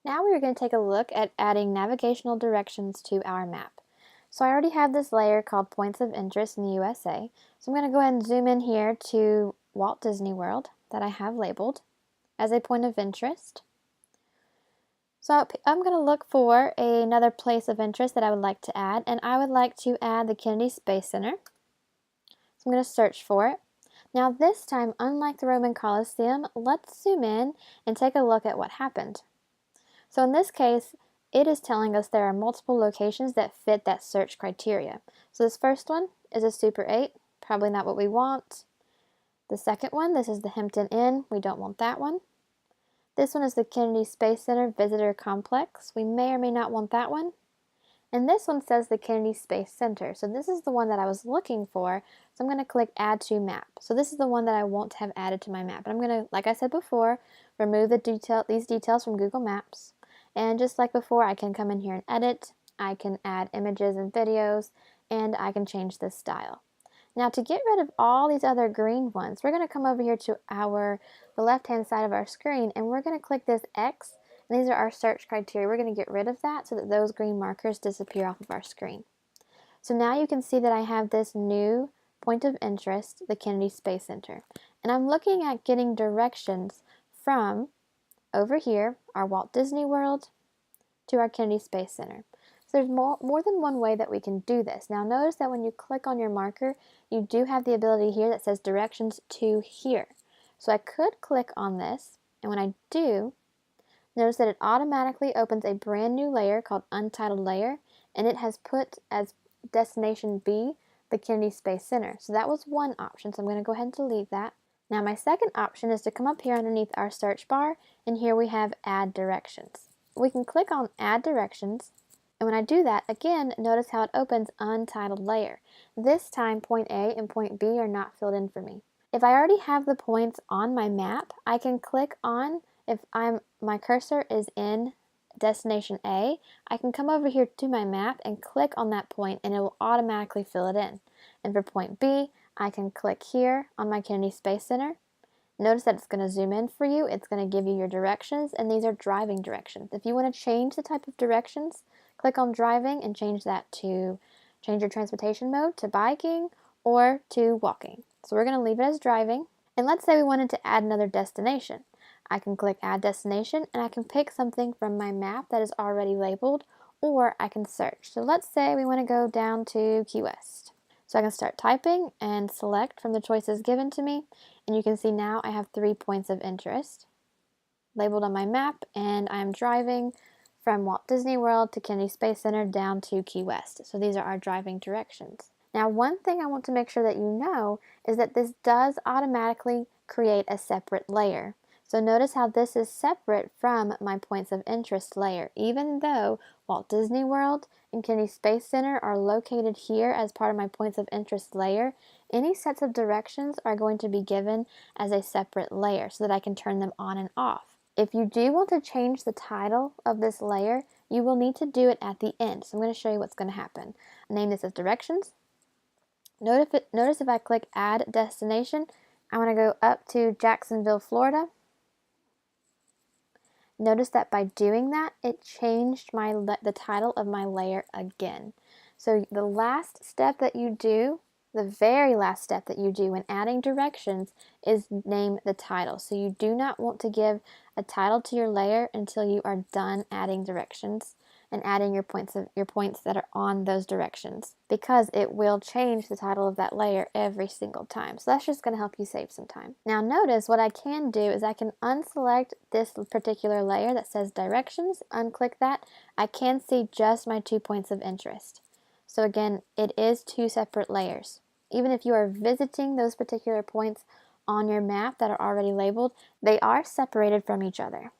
Now we are going to take a look at adding navigational directions to our map. So I already have this layer called Points of Interest in the USA. So I'm going to go ahead and zoom in here to Walt Disney World that I have labeled as a point of interest. So I'm going to look for another place of interest that I would like to add, and I would like to add the Kennedy Space Center. So I'm going to search for it. Now this time, unlike the Roman Colosseum, let's zoom in and take a look at what happened. So in this case, it is telling us there are multiple locations that fit that search criteria. So this first one is a Super 8, probably not what we want. The second one, this is the Hampton Inn, we don't want that one. This one is the Kennedy Space Center Visitor Complex, we may or may not want that one. And this one says the Kennedy Space Center, so this is the one that I was looking for, so I'm going to click Add to Map. So this is the one that I want to have added to my map. And I'm going to, like I said before, remove these details from Google Maps. And just like before, I can come in here and edit, I can add images and videos, and I can change the style. Now to get rid of all these other green ones, we're going to come over here to the left-hand side of our screen, and we're going to click this X, and these are our search criteria. We're going to get rid of that so that those green markers disappear off of our screen. So now you can see that I have this new point of interest, the Kennedy Space Center. And I'm looking at getting directions from over here, our Walt Disney World, to our Kennedy Space Center. So there's more than one way that we can do this. Now notice that when you click on your marker, you do have the ability here that says directions to here. So I could click on this, and when I do, notice that it automatically opens a brand new layer called Untitled Layer, and it has put as destination B the Kennedy Space Center. So that was one option, so I'm going to go ahead and delete that. Now my second option is to come up here underneath our search bar, and here we have Add Directions. We can click on Add Directions, and when I do that, again, notice how it opens Untitled Layer. This time point A and point B are not filled in for me. If I already have the points on my map, I can click on, if my cursor is in destination A, I can come over here to my map and click on that point and it will automatically fill it in. And for point B, I can click here on my Kennedy Space Center. Notice that it's going to zoom in for you, it's going to give you your directions, and these are driving directions. If you want to change the type of directions, click on driving and change that to change your transportation mode to biking or to walking. So we're going to leave it as driving. And let's say we wanted to add another destination. I can click Add Destination, and I can pick something from my map that is already labeled, or I can search. So let's say we want to go down to Key West. So I can start typing and select from the choices given to me, and you can see now I have 3 points of interest labeled on my map, and I'm driving from Walt Disney World to Kennedy Space Center down to Key West. So these are our driving directions. Now one thing I want to make sure that you know is that this does automatically create a separate layer. So notice how this is separate from my points of interest layer. Even though Walt Disney World and Kennedy Space Center are located here as part of my points of interest layer, any sets of directions are going to be given as a separate layer so that I can turn them on and off. If you do want to change the title of this layer, you will need to do it at the end. So I'm going to show you what's going to happen. Name this as Directions. Notice if I click Add Destination, I want to go up to Jacksonville, Florida. Notice that by doing that, it changed the title of my layer again. So the last step that you do, the very last step that you do when adding directions is name the title. So you do not want to give a title to your layer until you are done adding directions and adding your points that are on those directions, because it will change the title of that layer every single time. So that's just going to help you save some time. Now notice what I can do is I can unselect this particular layer that says directions, unclick that. I can see just my 2 points of interest. So again, it is 2 separate layers. Even if you are visiting those particular points on your map that are already labeled, they are separated from each other.